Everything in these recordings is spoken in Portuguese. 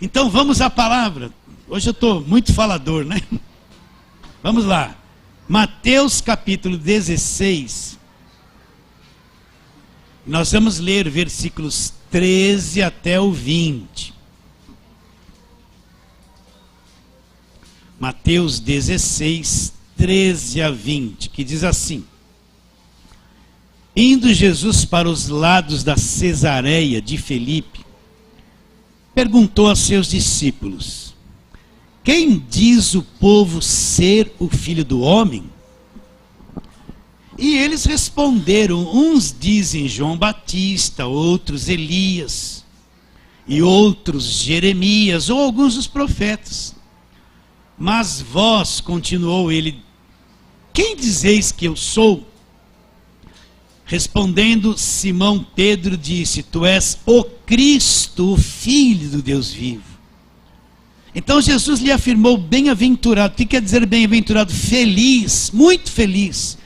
Então vamos à palavra. Hoje eu estou muito falador, né? Vamos lá. Mateus capítulo 16. Nós vamos ler versículos 13 até o 20. Mateus 16, 13 a 20, que diz assim: Indo Jesus para os lados da Cesareia de Filipe, perguntou a seus discípulos: Quem diz o povo ser o Filho do Homem? E eles responderam: Uns dizem João Batista, outros Elias, e outros Jeremias, ou alguns dos profetas. Mas vós, continuou ele, quem dizeis que eu sou? Respondendo, Simão Pedro disse: Tu és o Cristo, o Filho do Deus vivo. Então Jesus lhe afirmou: bem-aventurado. O que quer dizer bem-aventurado? Feliz, muito feliz.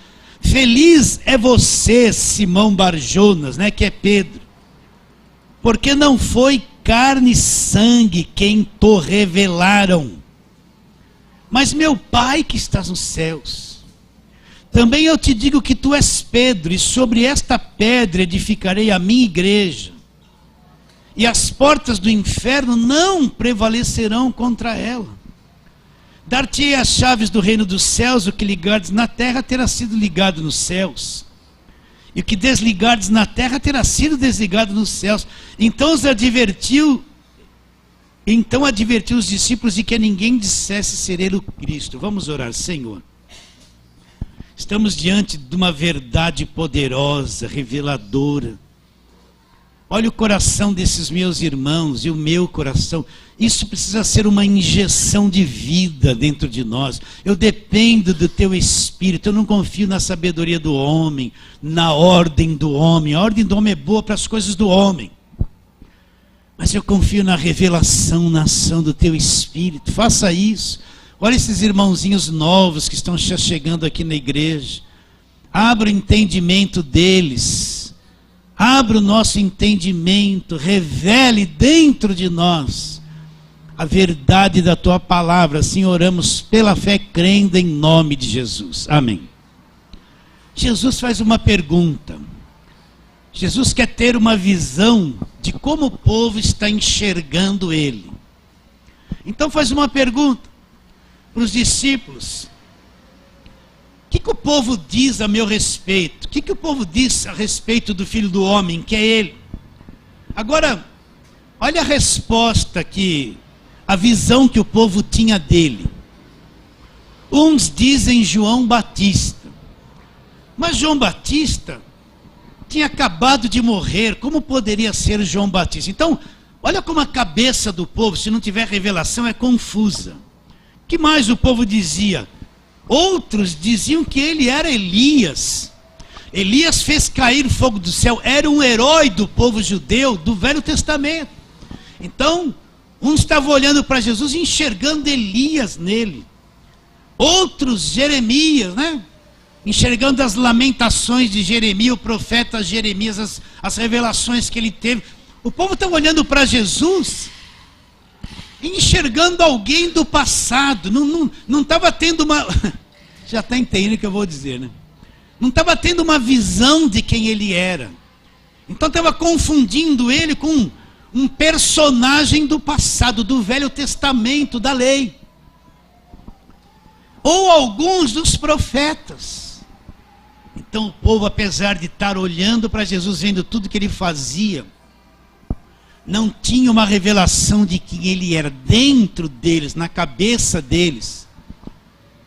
Feliz é você, Simão Barjonas, né, que é Pedro, porque não foi carne e sangue quem te revelaram, mas meu Pai que estás nos céus. Também eu te digo que tu és Pedro, e sobre esta pedra edificarei a minha igreja, e as portas do inferno não prevalecerão contra ela. Dar-te-ei as chaves do reino dos céus, o que ligardes na terra terá sido ligado nos céus, e o que desligardes na terra terá sido desligado nos céus. Então advertiu os discípulos de que ninguém dissesse ser ele o Cristo. Vamos orar. Senhor, estamos diante de uma verdade poderosa, reveladora. Olha o coração desses meus irmãos e o meu coração. Isso precisa ser uma injeção de vida dentro de nós. Eu dependo do teu Espírito. Eu não confio na sabedoria do homem, na ordem do homem. A ordem do homem é boa para as coisas do homem. Mas eu confio na revelação, na ação do teu Espírito. Faça isso. Olha esses irmãozinhos novos que estão chegando aqui na igreja. Abra o entendimento deles. Abra o nosso entendimento, revele dentro de nós a verdade da tua palavra. Assim oramos pela fé, crendo em nome de Jesus. Amém. Jesus faz uma pergunta. Jesus quer ter uma visão de como o povo está enxergando ele. Então faz uma pergunta para os discípulos: o que o povo diz a meu respeito? O que o povo diz a respeito do Filho do Homem, que é ele? Agora, olha a resposta a visão que o povo tinha dele. Uns dizem João Batista. Mas João Batista tinha acabado de morrer. Como poderia ser João Batista? Então, olha como a cabeça do povo, se não tiver revelação, é confusa. O que mais o povo dizia? Outros diziam que ele era Elias. Elias fez cair fogo do céu. Era um herói do povo judeu do Velho Testamento. Então, uns estavam olhando para Jesus e enxergando Elias nele. Outros, Jeremias, né? Enxergando as lamentações de Jeremias, o profeta Jeremias, as revelações que ele teve. O povo estava olhando para Jesus, enxergando alguém do passado. Não estava tendo uma... Já está entendendo o que eu vou dizer, né? Não estava tendo uma visão de quem ele era. Então estava confundindo ele com um personagem do passado, do Velho Testamento, da lei. Ou alguns dos profetas. Então o povo, apesar de estar olhando para Jesus, vendo tudo que ele fazia, não tinha uma revelação de quem ele era. Dentro deles, na cabeça deles,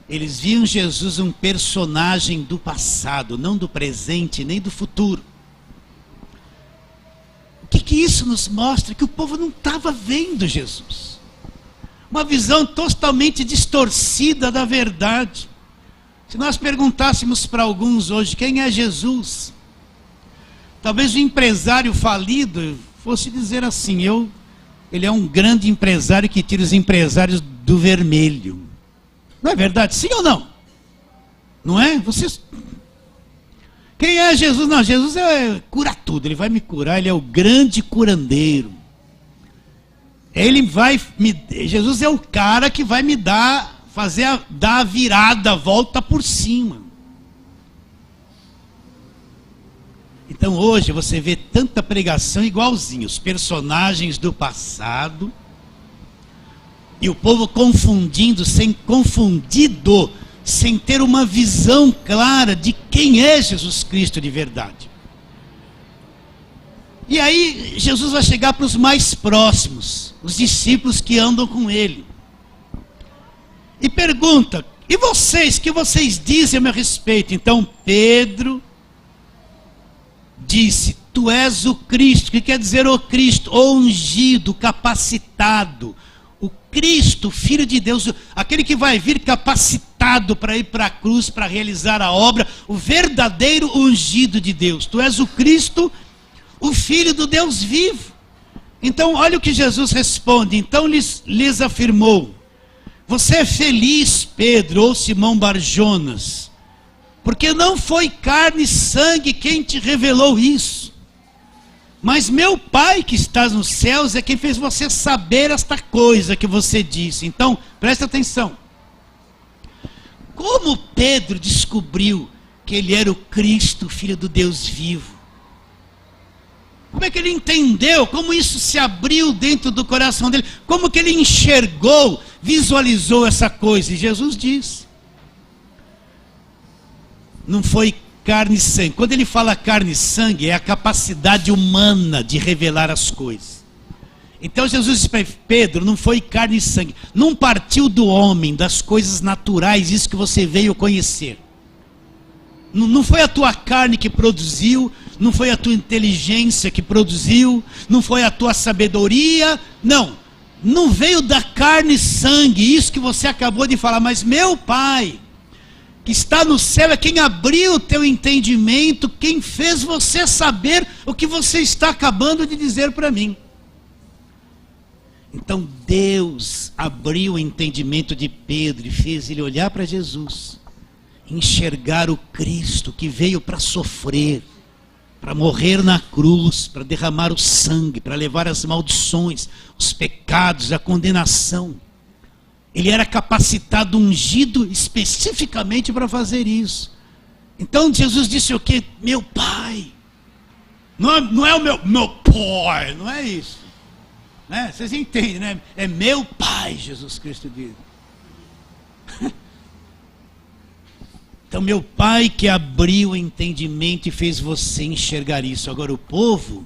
eles viam Jesus um personagem do passado, não do presente, nem do futuro. O que isso nos mostra? Que o povo não estava vendo Jesus. Uma visão totalmente distorcida da verdade. Se nós perguntássemos para alguns hoje quem é Jesus, talvez o empresário falido fosse dizer assim: ele é um grande empresário que tira os empresários do vermelho. Não é verdade? Sim ou não? Não é? Vocês... Quem é Jesus? Não, Jesus cura tudo, ele vai me curar, ele é o grande curandeiro. Jesus é o cara que vai me dar a virada, a volta por cima. Então hoje você vê tanta pregação igualzinha, os personagens do passado, e o povo confundido, sem ter uma visão clara de quem é Jesus Cristo de verdade. E aí Jesus vai chegar para os mais próximos, os discípulos que andam com ele, e pergunta: e vocês, que vocês dizem a meu respeito? Então Pedro disse: tu és o Cristo. O que quer dizer o Cristo? O ungido, capacitado. O Cristo, Filho de Deus, aquele que vai vir capacitado para ir para a cruz, para realizar a obra, o verdadeiro ungido de Deus. Tu és o Cristo, o Filho do Deus vivo. Então olha o que Jesus responde. Então lhes afirmou: você é feliz, Pedro, ou Simão Barjonas, porque não foi carne e sangue quem te revelou isso, mas meu Pai que está nos céus é quem fez você saber esta coisa que você disse. Então, presta atenção. Como Pedro descobriu que ele era o Cristo, Filho do Deus vivo? Como é que ele entendeu? Como isso se abriu dentro do coração dele? Como que ele enxergou, visualizou essa coisa? E Jesus diz: não foi carne e sangue. Quando ele fala carne e sangue, é a capacidade humana de revelar as coisas. Então Jesus disse para Pedro: não foi carne e sangue, não partiu do homem, das coisas naturais, isso que você veio conhecer. Não foi a tua carne que produziu, não foi a tua inteligência que produziu, não foi a tua sabedoria, não veio da carne e sangue, isso que você acabou de falar, mas meu Pai que está no céu é quem abriu o teu entendimento, quem fez você saber o que você está acabando de dizer para mim. Então Deus abriu o entendimento de Pedro e fez ele olhar para Jesus, enxergar o Cristo que veio para sofrer, para morrer na cruz, para derramar o sangue, para levar as maldições, os pecados, a condenação. Ele era capacitado, ungido especificamente para fazer isso. Então Jesus disse o quê? Meu Pai. Não é o meu Pai, não é isso. Né? Vocês entendem, né? É meu Pai, Jesus Cristo diz. Então meu Pai que abriu o entendimento e fez você enxergar isso. Agora o povo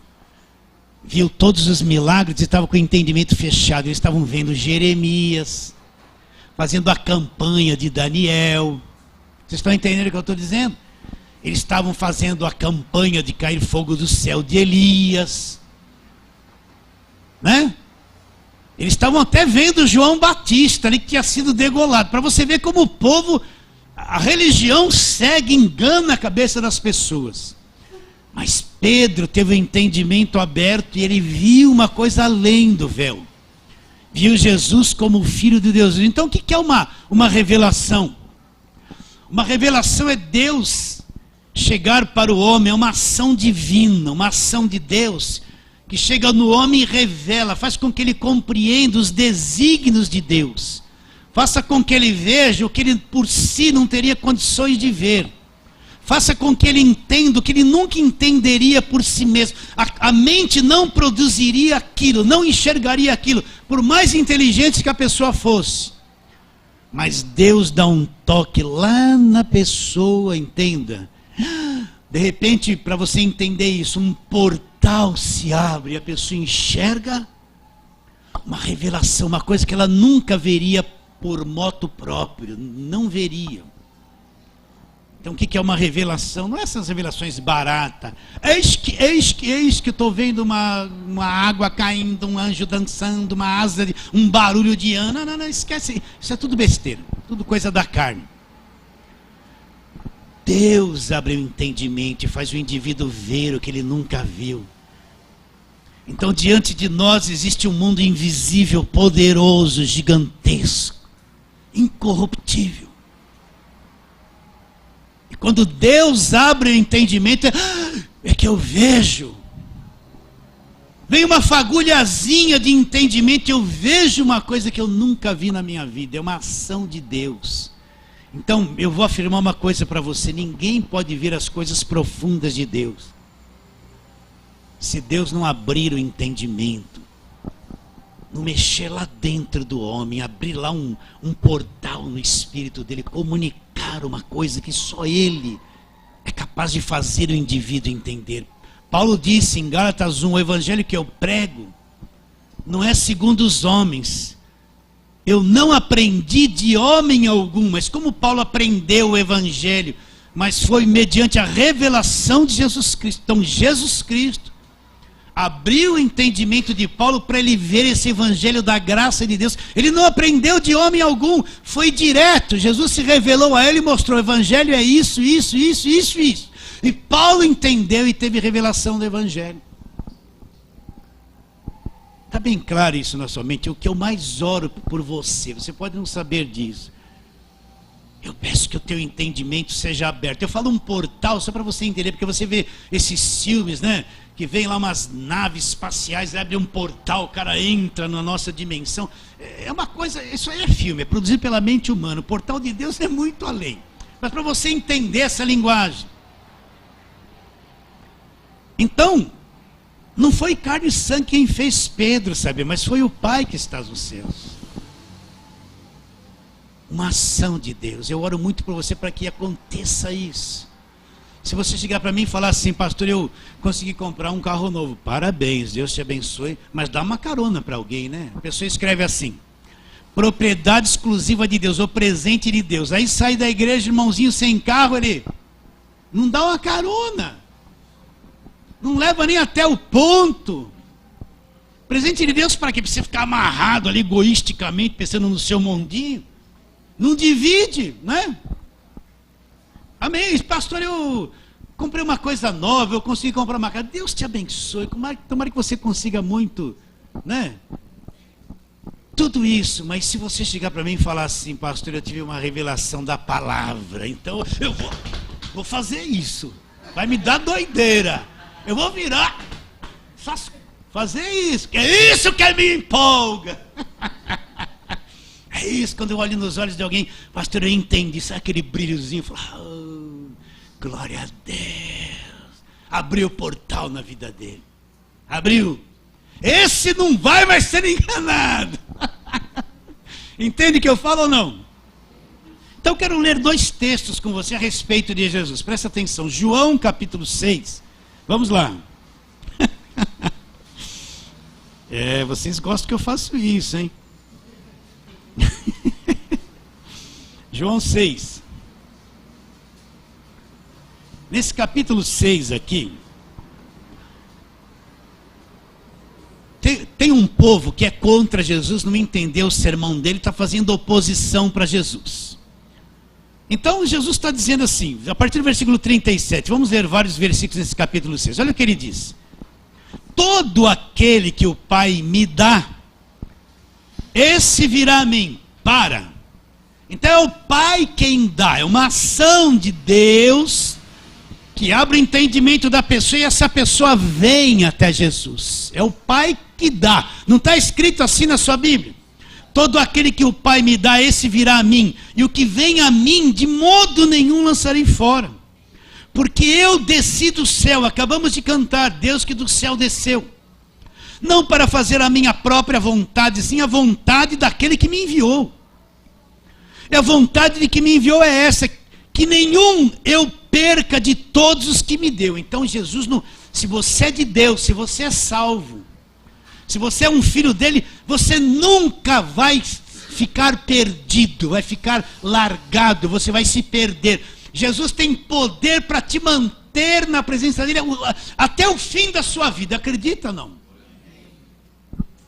viu todos os milagres e estava com o entendimento fechado. Eles estavam vendo Jeremias fazendo a campanha de Daniel. Vocês estão entendendo o que eu estou dizendo? Eles estavam fazendo a campanha de cair fogo do céu de Elias, né? Eles estavam até vendo João Batista ali, que tinha sido degolado, para você ver como o povo, a religião segue, engana a cabeça das pessoas. Mas Pedro teve o entendimento aberto e ele viu uma coisa além do véu. Viu Jesus como o Filho de Deus. Então o que é uma revelação? Uma revelação é Deus chegar para o homem, é uma ação divina, uma ação de Deus, que chega no homem e revela, faz com que ele compreenda os desígnios de Deus, faça com que ele veja o que ele por si não teria condições de ver, faça com que ele entenda o que ele nunca entenderia por si mesmo. A mente não produziria aquilo, não enxergaria aquilo, por mais inteligente que a pessoa fosse. Mas Deus dá um toque lá na pessoa, entenda. De repente, para você entender isso, um portal se abre e a pessoa enxerga uma revelação, uma coisa que ela nunca veria por moto próprio, não veria. Então o que é uma revelação? Não é essas revelações baratas. Eis que estou vendo uma água caindo, um anjo dançando, uma asa, um barulho de ana. Não, esquece. Isso é tudo besteira, tudo coisa da carne. Deus abre o entendimento e faz o indivíduo ver o que ele nunca viu. Então diante de nós existe um mundo invisível, poderoso, gigantesco, incorruptível. E quando Deus abre o entendimento, é que eu vejo. vem uma fagulhazinha de entendimento e eu vejo uma coisa que eu nunca vi na minha vida. É uma ação de Deus. Então, eu vou afirmar uma coisa para você: ninguém pode ver as coisas profundas de Deus se Deus não abrir o entendimento, não mexer lá dentro do homem, abrir lá um portal no espírito dele, comunicar uma coisa que só ele é capaz de fazer o indivíduo entender. Paulo disse em Gálatas 1, o evangelho que eu prego não é segundo os homens. Eu não aprendi de homem algum, mas como Paulo aprendeu o evangelho, mas foi mediante a revelação de Jesus Cristo. Então Jesus Cristo abriu o entendimento de Paulo para ele ver esse evangelho da graça de Deus. Ele não aprendeu de homem algum, foi direto. Jesus se revelou a ele e mostrou: o evangelho é isso, isso, isso, isso, isso. E Paulo entendeu e teve revelação do evangelho. Está bem claro isso na sua mente? O que eu mais oro por você, você pode não saber disso, eu peço que o teu entendimento seja aberto. Eu falo um portal só para você entender, porque você vê esses filmes, né? Que vem lá umas naves espaciais, abre um portal, o cara entra na nossa dimensão. É uma coisa, isso aí é filme, é produzido pela mente humana. O portal de Deus é muito além. Mas para você entender essa linguagem, então, não foi carne e sangue quem fez Pedro, sabe? Mas foi o Pai que está nos céus. Uma ação de Deus. Eu oro muito por você para que aconteça isso. Se você chegar para mim e falar assim: pastor, eu consegui comprar um carro novo. Parabéns, Deus te abençoe. Mas dá uma carona para alguém, né? A pessoa escreve assim: propriedade exclusiva de Deus, ou presente de Deus. Aí sai da igreja, irmãozinho sem carro, ele não dá uma carona. Não leva nem até o ponto. Presente de Deus para quê? Para você ficar amarrado ali egoisticamente, pensando no seu mundinho. Não divide, né? Amém, pastor, eu comprei uma coisa nova, eu consegui comprar uma casa. Deus te abençoe, tomara que você consiga muito, né? Tudo isso, mas se você chegar para mim e falar assim: pastor, eu tive uma revelação da palavra, então eu vou fazer isso. Vai me dar doideira. Eu vou virar, fazer isso, que é isso que me empolga. É isso, quando eu olho nos olhos de alguém: pastor, eu entendi, sabe aquele brilhozinho? Oh, glória a Deus. Abriu o portal na vida dele. Abriu. Esse não vai mais ser enganado. Entende o que eu falo ou não? Então eu quero ler 2 textos com você a respeito de Jesus. Presta atenção, João capítulo 6. Vamos lá. Vocês gostam que eu faço isso, hein? João 6. Nesse capítulo 6 aqui, tem um povo que é contra Jesus, não entendeu o sermão dele, está fazendo oposição para Jesus. Então Jesus está dizendo assim, a partir do versículo 37, vamos ler vários versículos nesse capítulo 6. Olha o que ele diz: todo aquele que o Pai me dá, esse virá a mim. Então é o Pai quem dá, é uma ação de Deus que abre o entendimento da pessoa e essa pessoa vem até Jesus. É o Pai que dá. Não está escrito assim na sua Bíblia? Todo aquele que o Pai me dá, esse virá a mim, e o que vem a mim, de modo nenhum lançarei fora. Porque eu desci do céu, acabamos de cantar, Deus que do céu desceu, não para fazer a minha própria vontade, sim a vontade daquele que me enviou. E a vontade de que me enviou é essa: que nenhum eu perca de todos os que me deu. Então Jesus, se você é de Deus, se você é salvo, se você é um filho dele, você nunca vai ficar perdido, vai ficar largado, você vai se perder. Jesus tem poder para te manter na presença dele até o fim da sua vida, acredita ou não?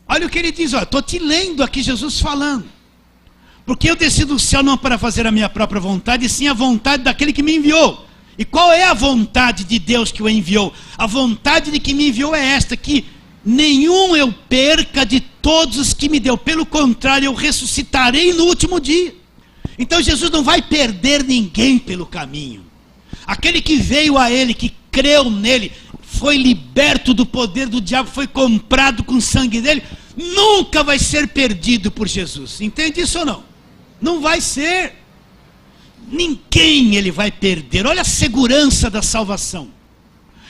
Olha o que ele diz, estou te lendo aqui Jesus falando. Porque eu desci do céu não para fazer a minha própria vontade, e sim a vontade daquele que me enviou. E qual é a vontade de Deus que o enviou? A vontade de que me enviou é esta: que nenhum eu perca de todos os que me deu. Pelo contrário, eu ressuscitarei no último dia. Então Jesus não vai perder ninguém pelo caminho. Aquele que veio a ele, que creu nele, foi liberto do poder do diabo, foi comprado com o sangue dele, nunca vai ser perdido por Jesus. Entende isso ou não? Não vai ser. Ninguém ele vai perder. Olha a segurança da salvação.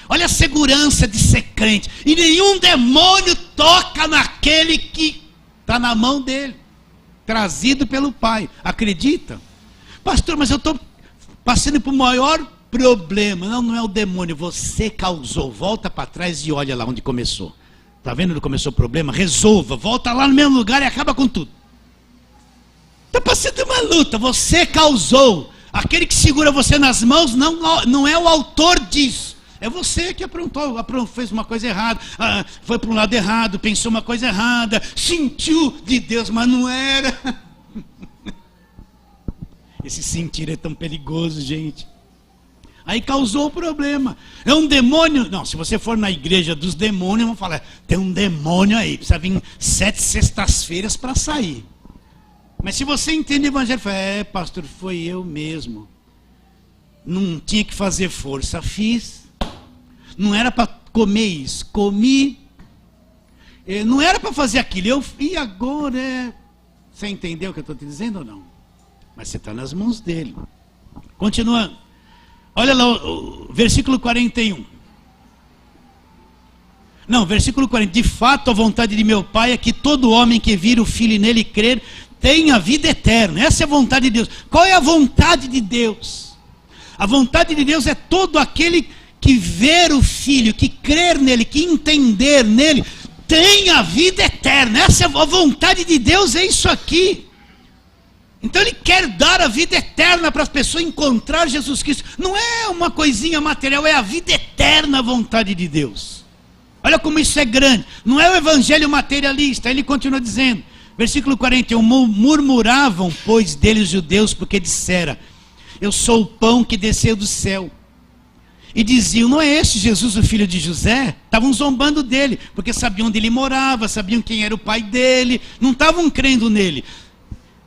Olha a segurança de ser crente. E nenhum demônio toca naquele que está na mão dele, trazido pelo Pai. Acredita? Pastor, mas eu estou passando por maior problema. Não, não é o demônio, você causou. Volta para trás e olha lá onde começou. Está vendo onde começou o problema? Resolva, volta lá no mesmo lugar e acaba com tudo. Está passando uma luta, você causou. Aquele que segura você nas mãos não é o autor disso. É você que aprontou, fez uma coisa errada, foi para um lado errado, pensou uma coisa errada, sentiu de Deus, mas não era. Esse sentir é tão perigoso, gente. Aí causou o problema. É um demônio. Não, se você for na igreja dos demônios, vão falar, tem um demônio aí, precisa vir 7 sextas-feiras para sair. Mas se você entende o evangelho, fala, pastor, foi eu mesmo. Não tinha que fazer força, fiz. Não era para comer isso, comi. Não era para fazer aquilo, eu fiz agora. Você entendeu o que eu estou te dizendo ou não? Mas você está nas mãos dele. Continuando. Olha lá o versículo 41. Não, versículo 40. De fato, a vontade de meu Pai é que todo homem que vira o Filho e nele crer tenha vida eterna. Essa é a vontade de Deus. Qual é a vontade de Deus? A vontade de Deus é todo aquele que ver o Filho, que crer nele, que entender nele, tenha vida eterna. Essa é a vontade de Deus, é isso aqui. Então ele quer dar a vida eterna para as pessoas encontrar Jesus Cristo. Não é uma coisinha material, é a vida eterna a vontade de Deus. Olha como isso é grande. Não é o evangelho materialista. Ele continua dizendo, versículo 41, murmuravam, pois, dele os judeus, porque dissera, eu sou o pão que desceu do céu. E diziam, não é este Jesus o filho de José? Estavam zombando dele, porque sabiam onde ele morava, sabiam quem era o pai dele, não estavam crendo nele.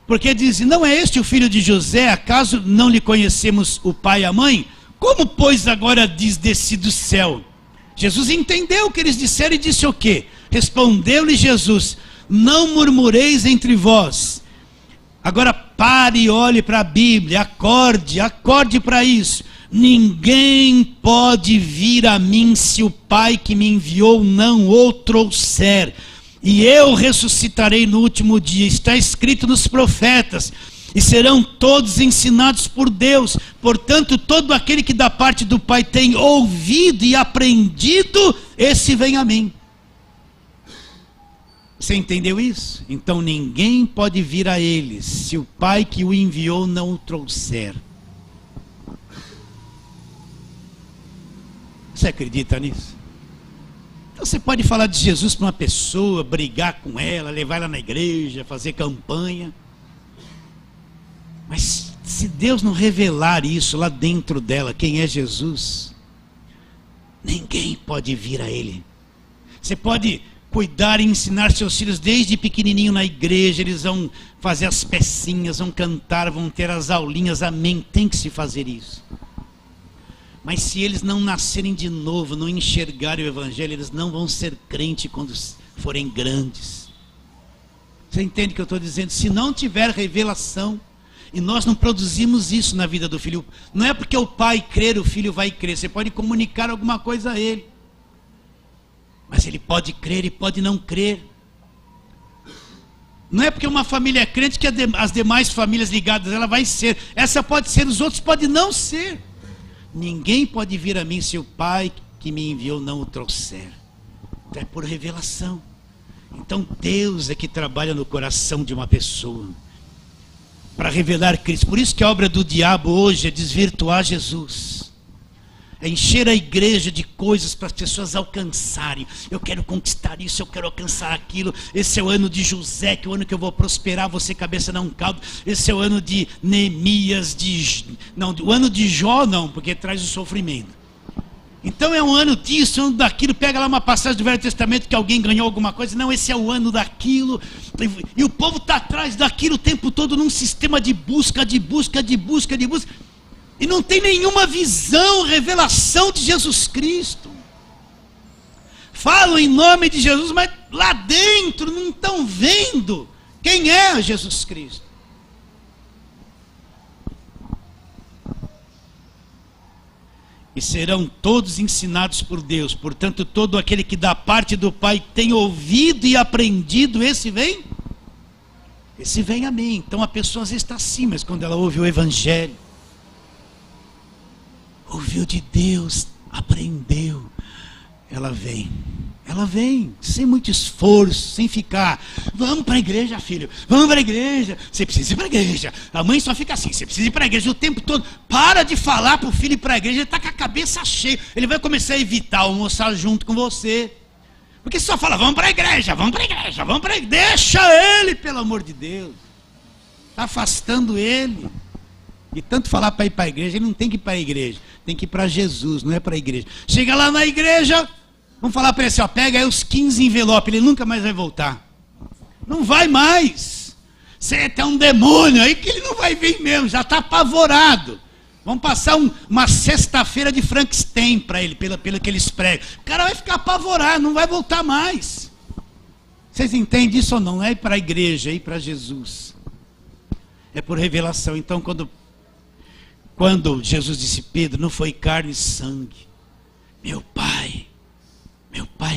Porque dizem, não é este o filho de José? Acaso não lhe conhecemos o pai e a mãe? Como, pois, agora diz desci do céu? Jesus entendeu o que eles disseram e disse o quê? Respondeu-lhe Jesus, não murmureis entre vós. Agora pare e olhe para a Bíblia, acorde para isso. Ninguém pode vir a mim se o Pai que me enviou não o trouxer. E eu ressuscitarei no último dia. Está escrito nos profetas. E serão todos ensinados por Deus. Portanto, todo aquele que da parte do Pai tem ouvido e aprendido, esse vem a mim. Você entendeu isso? Então ninguém pode vir a eles se o Pai que o enviou não o trouxer. Você acredita nisso? Então você pode falar de Jesus para uma pessoa, brigar com ela, levar ela na igreja, fazer campanha. Mas se Deus não revelar isso lá dentro dela, quem é Jesus, ninguém pode vir a Ele. Você pode cuidar e ensinar seus filhos desde pequenininho na igreja, eles vão fazer as pecinhas, vão cantar, vão ter as aulinhas, amém, tem que se fazer isso. Mas se eles não nascerem de novo, não enxergarem o evangelho, eles não vão ser crentes quando forem grandes. Você entende o que eu estou dizendo? Se não tiver revelação, e nós não produzimos isso na vida do filho, não é porque o pai crer, o filho vai crer. Você pode comunicar alguma coisa a ele, mas ele pode crer e pode não crer. Não é porque uma família é crente que as demais famílias ligadas a ela vai ser. Essa pode ser, os outros podem não ser. Ninguém pode vir a mim se o Pai que me enviou não o trouxer. Então é por revelação. Então Deus é que trabalha no coração de uma pessoa para revelar Cristo. Por isso que a obra do diabo hoje é desvirtuar Jesus, é encher a igreja de coisas para as pessoas alcançarem. Eu quero conquistar isso, eu quero alcançar aquilo. Esse é o ano de José, que é o ano que eu vou prosperar, você cabeça não caldo. Esse é o ano de Neemias, o ano de Jó não, porque traz o sofrimento. Então é um ano disso, um ano daquilo. Pega lá uma passagem do Velho Testamento que alguém ganhou alguma coisa. Não, esse é o ano daquilo. E o povo está atrás daquilo o tempo todo num sistema de busca. E não tem nenhuma visão, revelação de Jesus Cristo. falam em nome de Jesus, mas lá dentro não estão vendo quem é Jesus Cristo. E serão todos ensinados por Deus. Portanto, todo aquele que da parte do Pai tem ouvido e aprendido, esse vem? Esse vem a mim. Então a pessoa às vezes está assim, mas quando ela ouve o Evangelho, ouviu de Deus, aprendeu, ela vem, sem muito esforço, sem ficar, vamos para a igreja, filho, vamos para a igreja, você precisa ir para a igreja. A mãe só fica assim, você precisa ir para a igreja o tempo todo. Para de falar para o filho ir para a igreja, ele está com a cabeça cheia, ele vai começar a evitar almoçar junto com você, porque você só fala, vamos para a igreja, vamos para a igreja, vamos para a igreja. Deixa ele, pelo amor de Deus, está afastando ele. E tanto falar para ir para a igreja, ele não tem que ir para a igreja, tem que ir para Jesus, não é para a igreja. Chega lá na igreja, vamos falar para ele assim, ó, pega aí os 15 envelopes, ele nunca mais vai voltar. Não vai mais. Você tem um demônio aí que ele não vai vir mesmo, já está apavorado. Vamos passar uma sexta-feira de Frankenstein para ele, pelo que eles pregam. O cara vai ficar apavorado, não vai voltar mais. Vocês entendem isso ou não? Não é ir para a igreja, é ir para Jesus. É por revelação. Então, quando Jesus disse, Pedro, não foi carne e sangue, meu Pai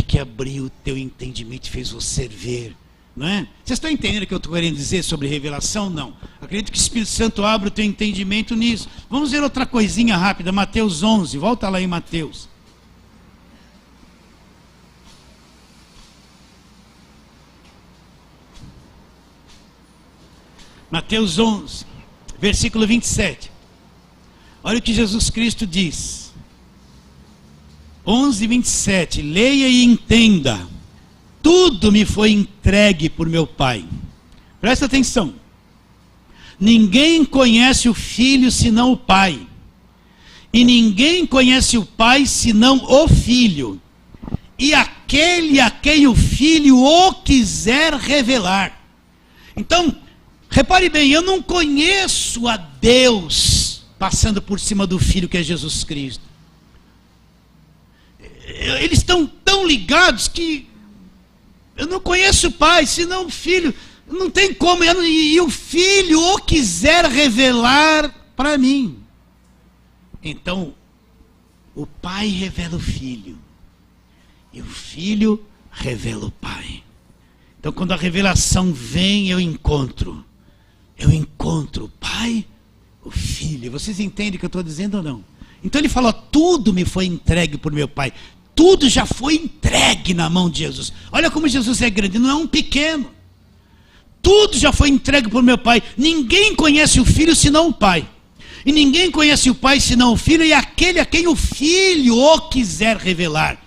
que abriu o teu entendimento e fez você ver, não é? Vocês estão entendendo o que eu estou querendo dizer sobre revelação? Não. Acredito que o Espírito Santo abra o teu entendimento nisso. Vamos ver outra coisinha rápida, Mateus 11, volta lá em Mateus. Mateus 11, versículo 27. Olha o que Jesus Cristo diz. 11, 27. Leia e entenda. Tudo me foi entregue por meu Pai. Presta atenção. Ninguém conhece o Filho senão o Pai. E ninguém conhece o Pai senão o Filho. E aquele a quem o Filho o quiser revelar. Então, repare bem, eu não conheço a Deus passando por cima do Filho que é Jesus Cristo. Eles estão tão ligados que eu não conheço o Pai, senão o Filho, não tem como, e o Filho o quiser revelar para mim. Então, o Pai revela o Filho, e o Filho revela o Pai. Então, quando a revelação vem, eu encontro o Pai, o Filho. Vocês entendem o que eu estou dizendo ou não? Então ele falou, tudo me foi entregue por meu Pai. Tudo já foi entregue na mão de Jesus. Olha como Jesus é grande, não é um pequeno. Tudo já foi entregue por meu Pai. Ninguém conhece o Filho senão o Pai. E ninguém conhece o Pai senão o Filho, e aquele a quem o Filho o quiser revelar.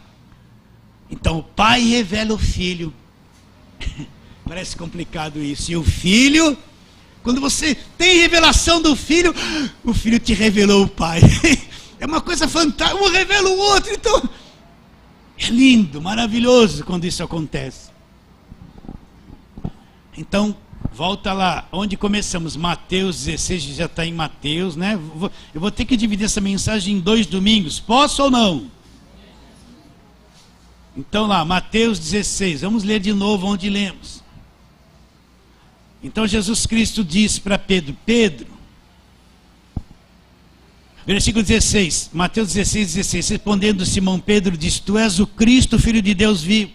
Então o Pai revela o Filho. Parece complicado isso. E o Filho, quando você tem revelação do Filho, o Filho te revelou o Pai. É uma coisa fantástica, um revela o outro. Então, é lindo, maravilhoso quando isso acontece. Então, volta lá, onde começamos, Mateus 16, já está em Mateus, né? Eu vou ter que dividir essa mensagem em 2 domingos, posso ou não? Então lá, Mateus 16, vamos ler de novo onde lemos. Então Jesus Cristo disse para Pedro, versículo 16, Mateus 16, 16, respondendo Simão Pedro, disse, tu és o Cristo, Filho de Deus vivo.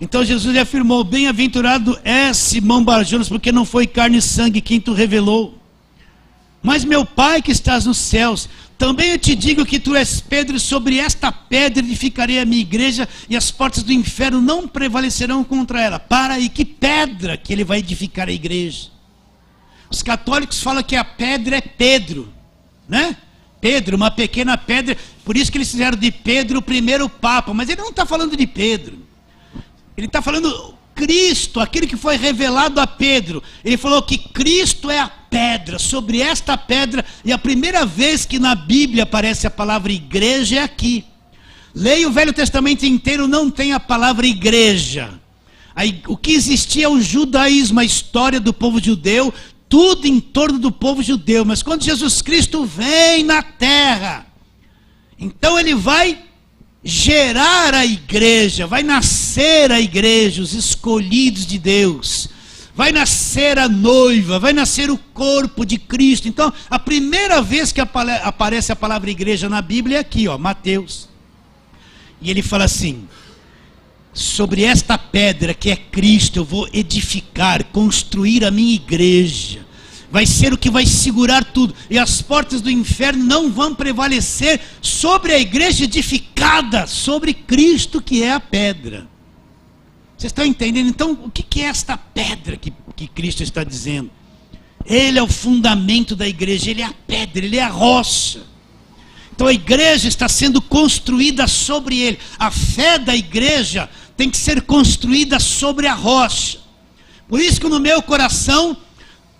Então Jesus lhe afirmou, bem-aventurado és Simão Barjonas, porque não foi carne e sangue quem tu revelou, mas meu Pai que estás nos céus. Também eu te digo que tu és Pedro, e sobre esta pedra edificarei a minha igreja, e as portas do inferno não prevalecerão contra ela. Para aí, que pedra que ele vai edificar a igreja? Os católicos falam que a pedra é Pedro, né? Pedro, uma pequena pedra, por isso que eles fizeram de Pedro o primeiro Papa, mas ele não está falando de Pedro, ele está falando Cristo, aquele que foi revelado a Pedro. Ele falou que Cristo é a pedra, sobre esta pedra, e a primeira vez que na Bíblia aparece a palavra igreja é aqui. Leia o Velho Testamento inteiro, não tem a palavra igreja. Aí, o que existia é o judaísmo, a história do povo judeu, tudo em torno do povo judeu. Mas quando Jesus Cristo vem na terra, então ele vai gerar a igreja, vai nascer a igreja, os escolhidos de Deus, vai nascer a noiva, vai nascer o corpo de Cristo. Então, a primeira vez que aparece a palavra igreja na Bíblia é aqui, ó, Mateus. E ele fala assim: sobre esta pedra que é Cristo, eu vou edificar, construir a minha igreja. Vai ser o que vai segurar tudo. E as portas do inferno não vão prevalecer sobre a igreja edificada, sobre Cristo que é a pedra. Vocês estão entendendo? Então, o que é esta pedra que Cristo está dizendo? Ele é o fundamento da igreja, ele é a pedra, ele é a rocha. Então a igreja está sendo construída sobre ele. A fé da igreja tem que ser construída sobre a rocha. Por isso que no meu coração,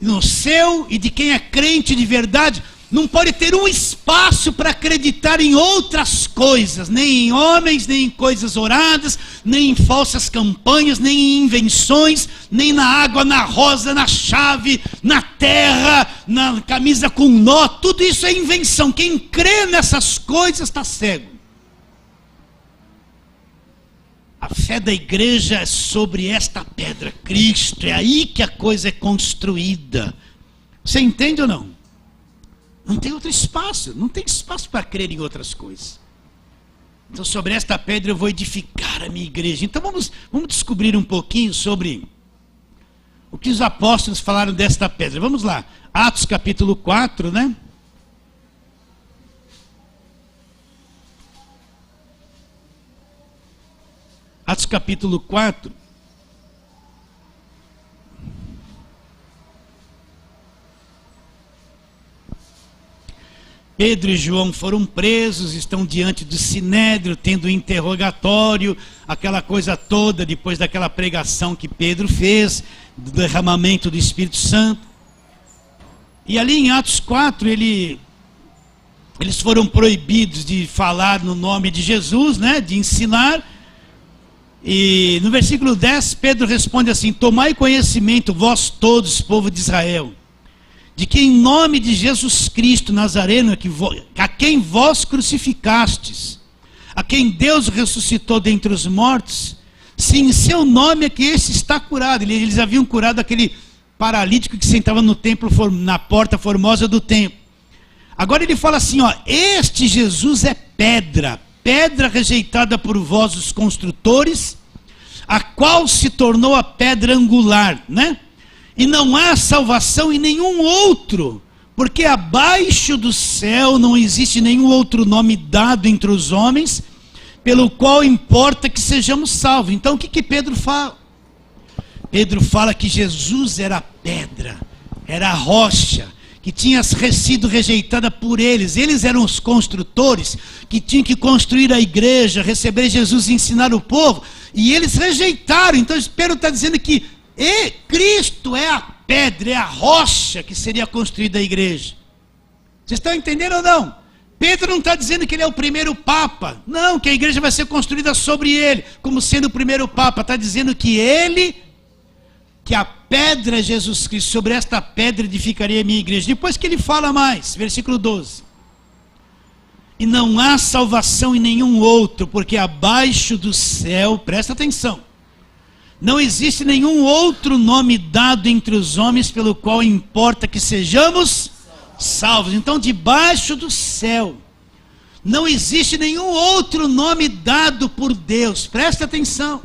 no seu e de quem é crente de verdade, não pode ter um espaço para acreditar em outras coisas, nem em homens, nem em coisas oradas, nem em falsas campanhas, nem em invenções, nem na água, na rosa, na chave, na terra, na camisa com nó. Tudo isso é invenção. Quem crê nessas coisas está cego. A fé da igreja é sobre esta pedra, Cristo. É aí que a coisa é construída. Você entende ou não? Não tem outro espaço, não tem espaço para crer em outras coisas. Então, sobre esta pedra eu vou edificar a minha igreja. Então, vamos descobrir um pouquinho sobre o que os apóstolos falaram desta pedra. Vamos lá, Atos capítulo 4, né? Atos capítulo 4. Pedro e João foram presos, estão diante do Sinédrio, tendo um interrogatório, aquela coisa toda, depois daquela pregação que Pedro fez, do derramamento do Espírito Santo. E ali em Atos 4, eles foram proibidos de falar no nome de Jesus, né, de ensinar. E no versículo 10, Pedro responde assim: tomai conhecimento, vós todos, povo de Israel, de que em nome de Jesus Cristo Nazareno, a quem vós crucificastes, a quem Deus ressuscitou dentre os mortos, sim, em seu nome é que esse está curado. Eles haviam curado aquele paralítico que sentava no templo, na porta formosa do templo. Agora ele fala assim, ó: este Jesus é pedra rejeitada por vós os construtores, a qual se tornou a pedra angular, né? E não há salvação em nenhum outro, porque abaixo do céu não existe nenhum outro nome dado entre os homens, pelo qual importa que sejamos salvos. Então o que Pedro fala? Pedro fala que Jesus era a pedra, era a rocha, que tinha sido rejeitada por eles. Eles eram os construtores, que tinham que construir a igreja, receber Jesus e ensinar o povo, e eles rejeitaram. Então Pedro está dizendo que Cristo é a pedra, é a rocha que seria construída a igreja. Vocês estão entendendo ou não? Pedro não está dizendo que ele é o primeiro papa, não, que a igreja vai ser construída sobre ele, como sendo o primeiro papa. Está dizendo que a pedra é Jesus Cristo, sobre esta pedra edificaria a minha igreja. Depois que ele fala mais, versículo 12: e não há salvação em nenhum outro, porque abaixo do céu, presta atenção, não existe nenhum outro nome dado entre os homens pelo qual importa que sejamos salvos. Então, debaixo do céu não existe nenhum outro nome dado por Deus. Presta atenção.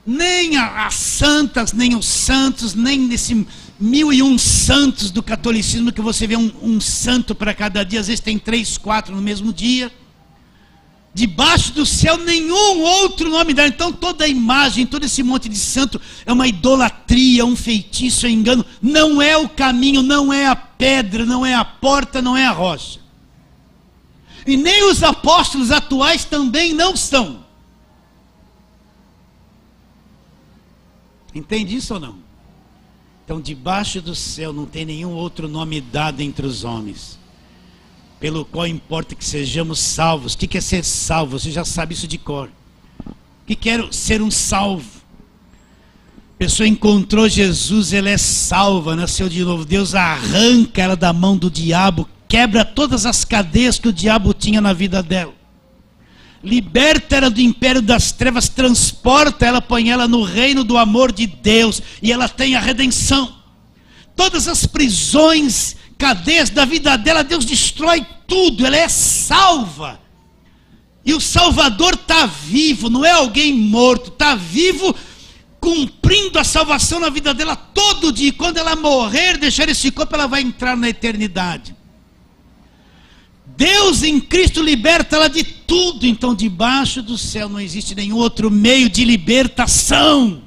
Nem as santas, nem os santos, nem nesse 1001 santos do catolicismo, que você vê um santo para cada dia, às vezes tem 3, 4 no mesmo dia. Debaixo do céu nenhum outro nome dado. Então toda a imagem, todo esse monte de santo é uma idolatria, um feitiço, é um engano. Não é o caminho, não é a pedra, não é a porta, não é a rocha. E nem os apóstolos atuais também não são. Entende isso ou não? Então debaixo do céu não tem nenhum outro nome dado entre os homens, pelo qual importa que sejamos salvos. O que é ser salvo? Você já sabe isso de cor. O que é ser um salvo? A pessoa encontrou Jesus, ela é salva, nasceu de novo. Deus arranca ela da mão do diabo, quebra todas as cadeias que o diabo tinha na vida dela. liberta ela do império das trevas, transporta ela, põe ela no reino do amor de Deus, e ela tem a redenção. Todas as prisões, cadeias da vida dela, Deus destrói tudo, ela é salva. E o Salvador está vivo, não é alguém morto, está vivo, cumprindo a salvação na vida dela todo dia. Quando ela morrer, deixar esse corpo, ela vai entrar na eternidade. Deus em Cristo liberta ela de tudo. Então debaixo do céu não existe nenhum outro meio de libertação,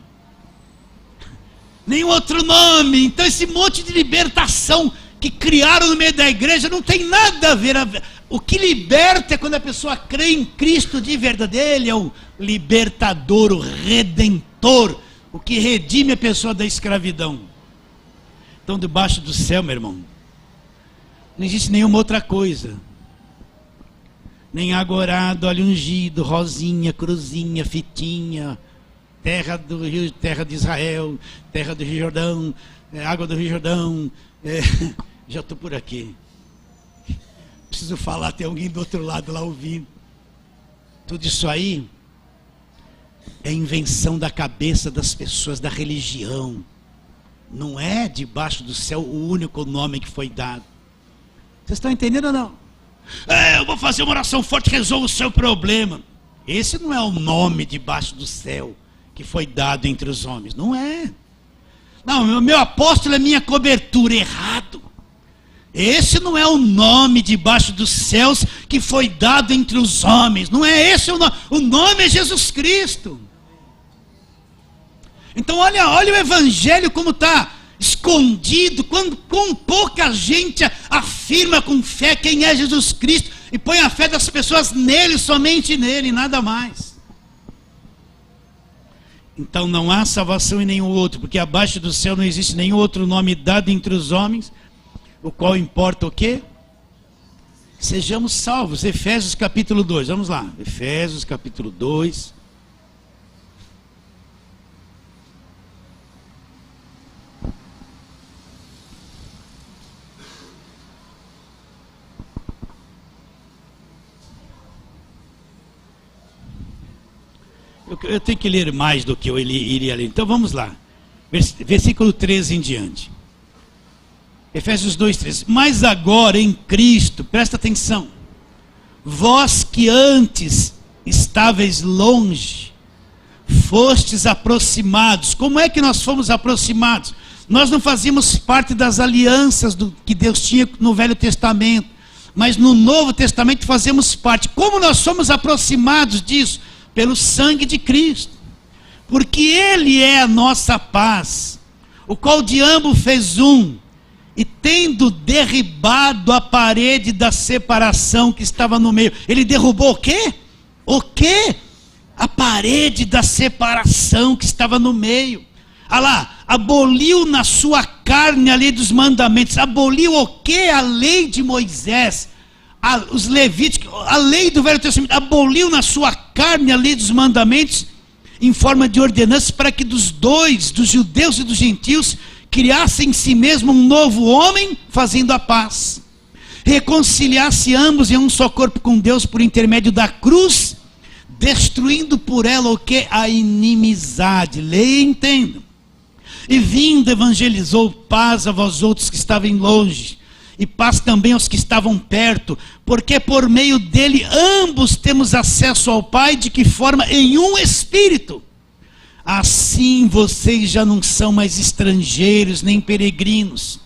nenhum outro nome. Então esse monte de libertação que criaram no meio da igreja não tem nada a ver. O que liberta é quando a pessoa crê em Cristo de verdade. Ele é o libertador, o redentor, o que redime a pessoa da escravidão. Então debaixo do céu, meu irmão, não existe nenhuma outra coisa. Nem agorado, óleo ungido, rosinha, cruzinha, fitinha, terra do Rio, terra de Israel, terra do Rio Jordão, água do Rio Jordão. Já estou por aqui. Preciso falar, tem alguém do outro lado lá ouvindo. Tudo isso aí é invenção da cabeça das pessoas, da religião. Não é debaixo do céu o único nome que foi dado. Vocês estão entendendo ou não? Eu vou fazer uma oração forte que resolve o seu problema. Esse não é o nome debaixo do céu que foi dado entre os homens. Não é. Não, meu apóstolo é minha cobertura. Errado. Esse não é o nome debaixo dos céus que foi dado entre os homens. Não é esse o nome. O nome é Jesus Cristo. Então olha o evangelho como está escondido, quando com pouca gente afirma com fé quem é Jesus Cristo e põe a fé das pessoas nele, somente nele, nada mais. Então não há salvação em nenhum outro, porque abaixo do céu não existe nenhum outro nome dado entre os homens, o qual importa o quê? Sejamos salvos. Efésios capítulo 2, vamos lá, Efésios capítulo 2. Eu tenho que ler mais do que eu iria ler. Então vamos lá. Versículo 13 em diante. Efésios 2:13. Mas agora em Cristo, presta atenção, vós que antes estáveis longe, fostes aproximados. Como é que nós fomos aproximados? Nós não fazíamos parte das alianças que Deus tinha no Velho Testamento, mas no Novo Testamento fazemos parte. Como nós somos aproximados disso? Pelo sangue de Cristo, porque Ele é a nossa paz, o qual de ambos fez um, e tendo derribado a parede da separação que estava no meio. Ele derrubou o quê? O quê? A parede da separação que estava no meio. Ah lá, aboliu na sua carne a lei dos mandamentos. Aboliu o quê? A lei de Moisés. Os levíticos, a lei do Velho Testamento, aboliu na sua carne a lei dos mandamentos em forma de ordenanças, para que dos dois, dos judeus e dos gentios, criasse em si mesmo um novo homem, fazendo a paz, reconciliasse ambos em um só corpo com Deus por intermédio da cruz, destruindo por ela o que? A inimizade. Leia e entenda. E vindo evangelizou paz a vós outros que estavam longe, e paz também aos que estavam perto, porque por meio dele ambos temos acesso ao Pai. De que forma? Em um Espírito. Assim vocês já não são mais estrangeiros nem peregrinos,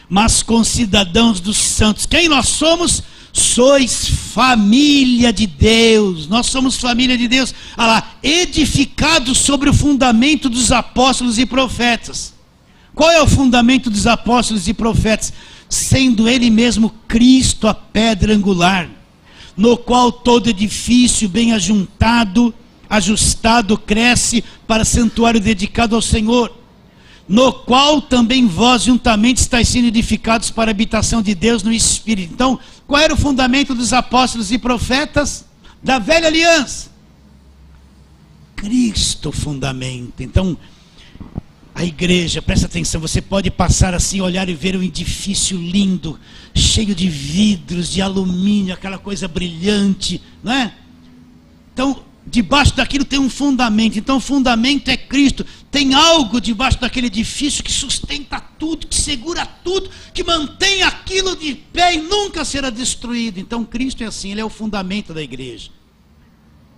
mas concidadãos dos santos. Quem nós somos? Sois família de Deus. Nós somos família de Deus. Ah lá, edificados sobre o fundamento dos apóstolos e profetas. Qual é o fundamento dos apóstolos e profetas? Sendo ele mesmo Cristo a pedra angular, no qual todo edifício bem ajustado cresce para santuário dedicado ao Senhor, no qual também vós juntamente estáis sendo edificados para a habitação de Deus no Espírito. Então, qual era o fundamento dos apóstolos e profetas da velha aliança? Cristo, o fundamento. Então, a igreja, presta atenção, você pode passar assim, olhar e ver um edifício lindo, cheio de vidros, de alumínio, aquela coisa brilhante, não é? Então, debaixo daquilo tem um fundamento. Então, o fundamento é Cristo. Tem algo debaixo daquele edifício que sustenta tudo, que segura tudo, que mantém aquilo de pé e nunca será destruído. Então, Cristo é assim, Ele é o fundamento da igreja.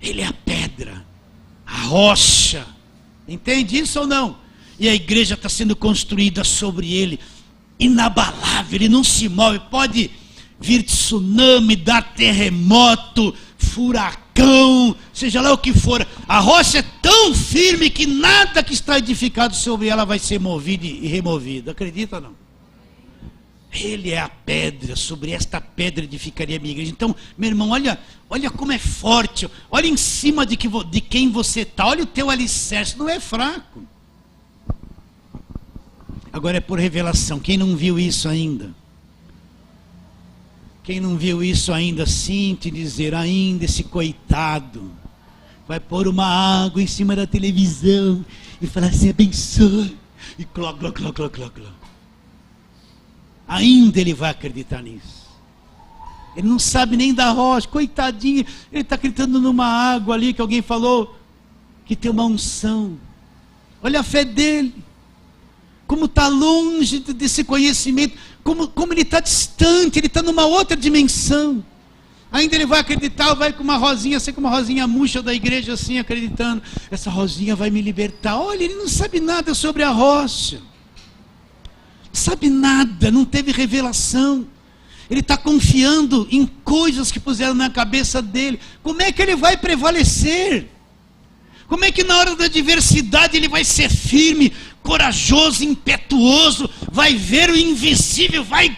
Ele é a pedra, a rocha. Entende isso ou não? E a igreja está sendo construída sobre Ele, inabalável, Ele não se move. Pode vir tsunami, dar terremoto, furacão, seja lá o que for, a rocha é tão firme que nada que está edificado sobre ela vai ser movido e removido. Acredita ou não? Ele é a pedra, sobre esta pedra edificaria a minha igreja. Então, meu irmão, olha como é forte, olha em cima de quem você está, olha o teu alicerce, não é fraco. Agora é por revelação. Quem não viu isso ainda? Quem não viu isso ainda, sinto dizer, ainda esse coitado vai pôr uma água em cima da televisão e falar assim, abençoe, e cló, cló, cló, cló, cló, cló. Ainda ele vai acreditar nisso. Ele não sabe nem da rocha, coitadinho, ele está acreditando numa água ali que alguém falou que tem uma unção. Olha a fé dele, como está longe desse conhecimento, como ele está distante, ele está numa outra dimensão. Ainda ele vai acreditar, vai com uma rosinha, assim como uma rosinha murcha da igreja, assim, acreditando, essa rosinha vai me libertar. Olha, ele não sabe nada sobre a rocha, não sabe nada, não teve revelação. Ele está confiando em coisas que puseram na cabeça dele. Como é que ele vai prevalecer? Como é que na hora da adversidade ele vai ser firme, corajoso, impetuoso, vai ver o invisível, vai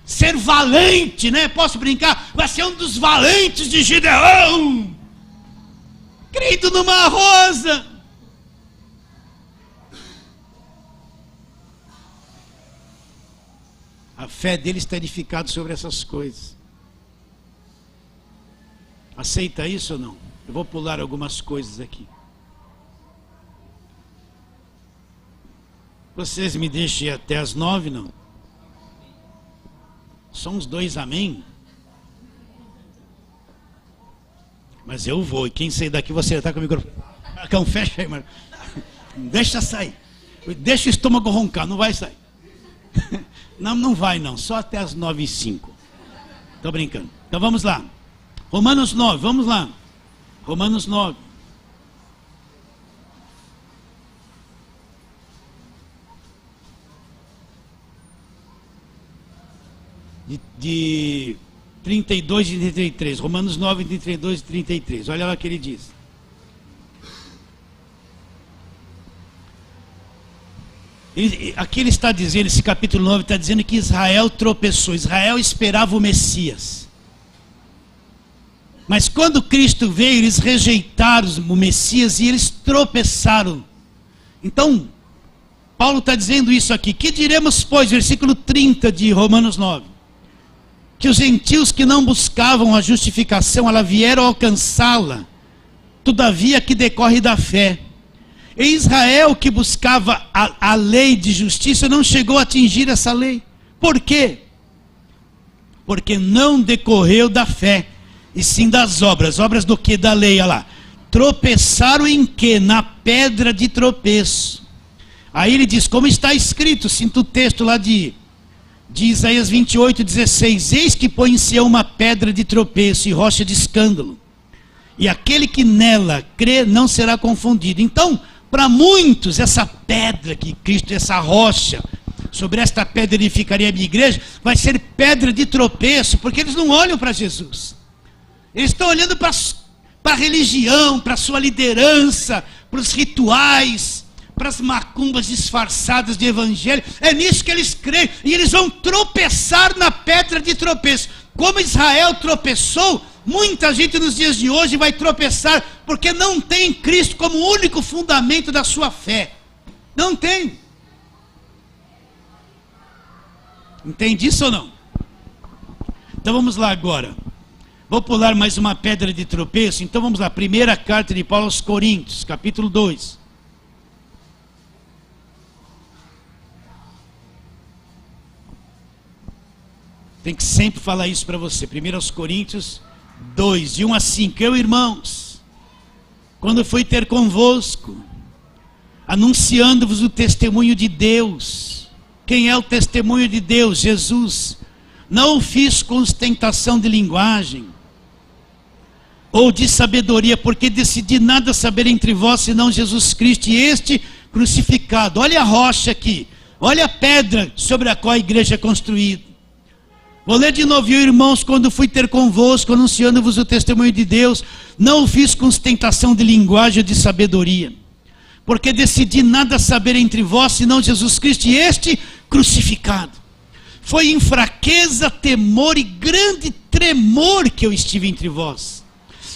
ser valente, né? Posso brincar? Vai ser um dos valentes de Gideão, credo numa rosa. A fé dele está edificada sobre essas coisas. Aceita isso ou não? Eu vou pular algumas coisas aqui. Vocês me deixem ir até as 9, não? Só uns 2 amém? Mas eu vou, e quem sair daqui, você está com o microfone. Marcão, fecha aí, Marcão. Deixa sair. Deixa o estômago roncar, não vai sair. Não, não vai não, só até as 9h05. Estou brincando. Então vamos lá. Romanos 9, vamos lá. Romanos 9. De 32 e 33. Romanos 9, 32 e 33. Olha lá o que ele diz. Aqui ele está dizendo, esse capítulo 9 está dizendo que Israel tropeçou. Israel esperava o Messias. Mas quando Cristo veio, eles rejeitaram o Messias e eles tropeçaram. Então, Paulo está dizendo isso aqui. Que diremos, pois, versículo 30 de Romanos 9? Que os gentios que não buscavam a justificação, ela vieram alcançá-la, todavia que decorre da fé. E Israel, que buscava a lei de justiça, não chegou a atingir essa lei. Por quê? Porque não decorreu da fé, e sim das obras. Obras do que? Da lei, olha lá. Tropeçaram em quê? Na pedra de tropeço. Aí ele diz, como está escrito, sinto o texto lá de Isaías 28, 16. Eis que põe em Sião uma pedra de tropeço e rocha de escândalo. E aquele que nela crê não será confundido. Então, para muitos, essa pedra que Cristo, essa rocha, sobre esta pedra edificaria a minha igreja, vai ser pedra de tropeço, porque eles não olham para Jesus. Eles estão olhando para a religião, para a sua liderança, para os rituais, para as macumbas disfarçadas de evangelho. É nisso que eles creem, e eles vão tropeçar na pedra de tropeço. Como Israel tropeçou, muita gente nos dias de hoje vai tropeçar, porque não tem Cristo como único fundamento da sua fé. Não tem. Entende isso ou não? Então vamos lá agora. Vou pular mais uma pedra de tropeço. Então vamos lá. Primeira carta de Paulo aos Coríntios, capítulo 2. Tem que sempre falar isso para você. 1 aos Coríntios 2, de 1 a 5. Eu, irmãos, quando fui ter convosco, anunciando-vos o testemunho de Deus. Quem é o testemunho de Deus? Jesus. Não o fiz com ostentação de linguagem ou de sabedoria, porque decidi nada saber entre vós, senão Jesus Cristo e este crucificado. Olha a rocha aqui, olha a pedra sobre a qual a igreja é construída. Vou ler de novo: irmãos, quando fui ter convosco, anunciando-vos o testemunho de Deus, não o fiz com ostentação de linguagem ou de sabedoria, porque decidi nada saber entre vós, senão Jesus Cristo e este crucificado. Foi em fraqueza, temor e grande tremor que eu estive entre vós.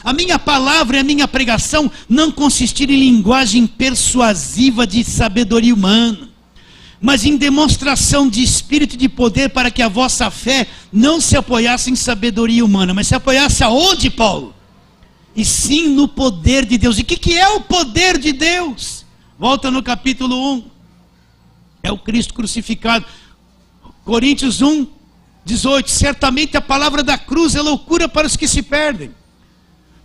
A minha palavra e a minha pregação não consistiram em linguagem persuasiva de sabedoria humana, mas em demonstração de espírito e de poder, para que a vossa fé não se apoiasse em sabedoria humana, mas se apoiasse aonde, Paulo? E sim no poder de Deus. E o que é o poder de Deus? Volta no capítulo 1. É o Cristo crucificado. Coríntios 1, 18. Certamente a palavra da cruz é loucura para os que se perdem,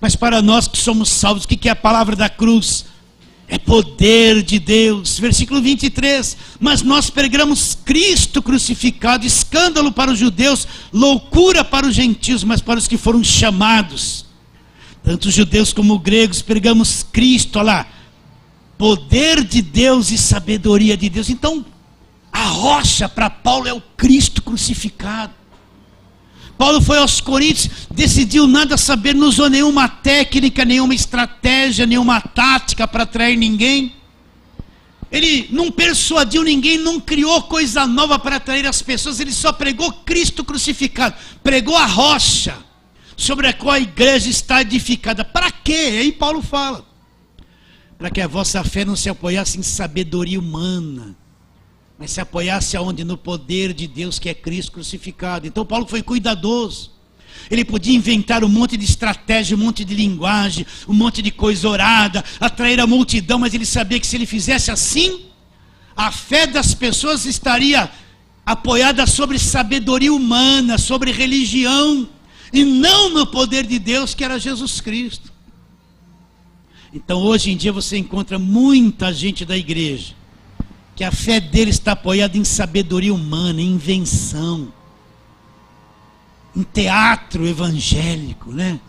mas para nós que somos salvos, o que é a palavra da cruz? É poder de Deus. Versículo 23. Mas nós pregamos Cristo crucificado, escândalo para os judeus, loucura para os gentios, mas para os que foram chamados, tanto os judeus como os gregos, pregamos Cristo. Olha lá, poder de Deus e sabedoria de Deus. Então a rocha para Paulo é o Cristo crucificado. Paulo foi aos Coríntios, decidiu nada saber, não usou nenhuma técnica, nenhuma estratégia, nenhuma tática para atrair ninguém. Ele não persuadiu ninguém, não criou coisa nova para atrair as pessoas. Ele só pregou Cristo crucificado, pregou a rocha sobre a qual a igreja está edificada. Para quê? Aí Paulo fala: para que a vossa fé não se apoiasse em sabedoria humana, mas se apoiasse aonde? No poder de Deus, que é Cristo crucificado. Então Paulo foi cuidadoso. Ele podia inventar um monte de estratégia, um monte de linguagem, um monte de coisa orada, atrair a multidão, mas ele sabia que se ele fizesse assim, a fé das pessoas estaria apoiada sobre sabedoria humana, sobre religião, e não no poder de Deus, que era Jesus Cristo. Então hoje em dia você encontra muita gente da igreja que a fé dele está apoiada em sabedoria humana, em invenção, em teatro evangélico, né?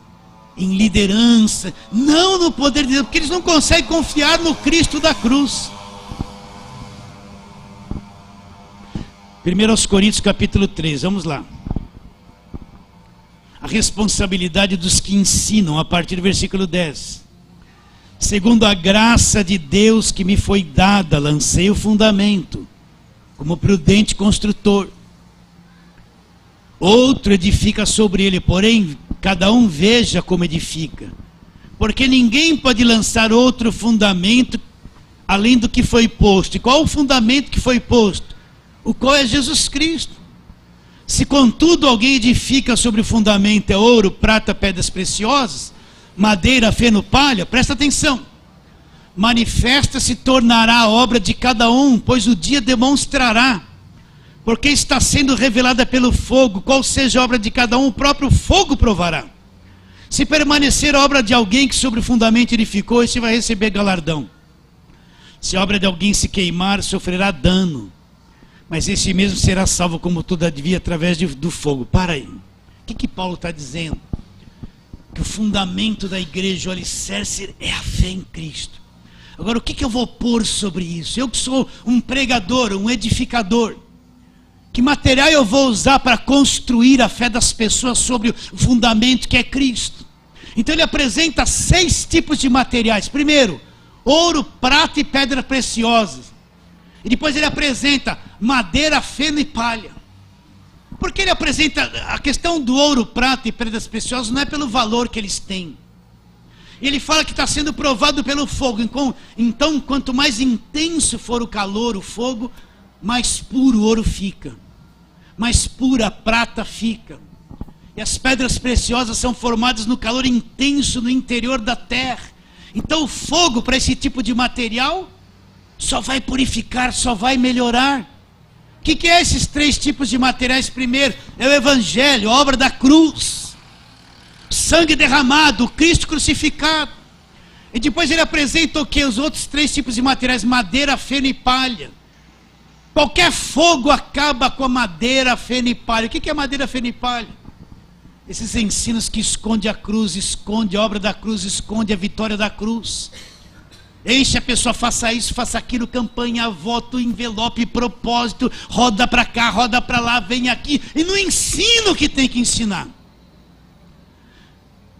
Em liderança, não no poder de Deus, porque eles não conseguem confiar no Cristo da cruz. 1 Coríntios capítulo 3, vamos lá. A responsabilidade dos que ensinam, a partir do versículo 10. Segundo a graça de Deus que me foi dada, lancei o fundamento, como prudente construtor. Outro edifica sobre ele, porém, cada um veja como edifica. Porque ninguém pode lançar outro fundamento além do que foi posto. E qual o fundamento que foi posto? O qual é Jesus Cristo. Se contudo alguém edifica sobre o fundamento é ouro, prata, pedras preciosas, madeira, feno, palha, presta atenção. Manifesta se tornará a obra de cada um, pois o dia demonstrará, porque está sendo revelada pelo fogo, qual seja a obra de cada um, o próprio fogo provará. Se permanecer a obra de alguém que sobre o fundamento edificou, esse vai receber galardão. Se a obra de alguém se queimar, sofrerá dano, mas esse mesmo será salvo como todavia através do fogo. Para aí, o que Paulo está dizendo? Que o fundamento da igreja, o alicerce, é a fé em Cristo. Agora, o que eu vou pôr sobre isso? Eu que sou um pregador, um edificador, que material eu vou usar para construir a fé das pessoas sobre o fundamento que é Cristo? Então ele apresenta 6 tipos de materiais. Primeiro, ouro, prata e pedras preciosas. E depois ele apresenta madeira, feno e palha. Porque ele apresenta a questão do ouro, prata e pedras preciosas, não é pelo valor que eles têm. Ele fala que está sendo provado pelo fogo. Então, quanto mais intenso for o calor, o fogo, mais puro o ouro fica, mais pura a prata fica. E as pedras preciosas são formadas no calor intenso no interior da terra. Então o fogo para esse tipo de material só vai purificar, só vai melhorar. O que é esses 3 tipos de materiais? Primeiro, é o Evangelho, a obra da cruz, sangue derramado, o Cristo crucificado. E depois ele apresenta o que? Os outros 3 tipos de materiais: madeira, feno e palha. Qualquer fogo acaba com a madeira, feno e palha. O que é madeira, feno e palha? Esses ensinos que esconde a cruz, esconde a obra da cruz, esconde a vitória da cruz. Enche a pessoa, faça isso, faça aquilo, campanha, voto, envelope, propósito, roda para cá, roda para lá, vem aqui, e não ensina o que tem que ensinar.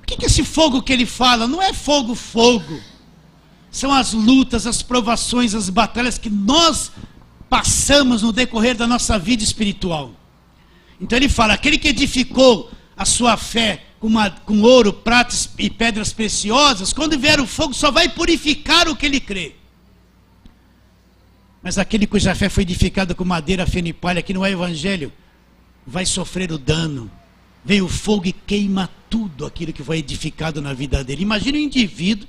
O que é esse fogo que ele fala? Não é fogo, fogo. São as lutas, as provações, as batalhas que nós passamos no decorrer da nossa vida espiritual. Então ele fala: aquele que edificou a sua fé com ouro, prata e pedras preciosas, quando vier o fogo só vai purificar o que ele crê. Mas aquele cuja fé foi edificada com madeira, feno e palha, que não é evangelho, vai sofrer o dano. Veio o fogo e queima tudo aquilo que foi edificado na vida dele. Imagina um indivíduo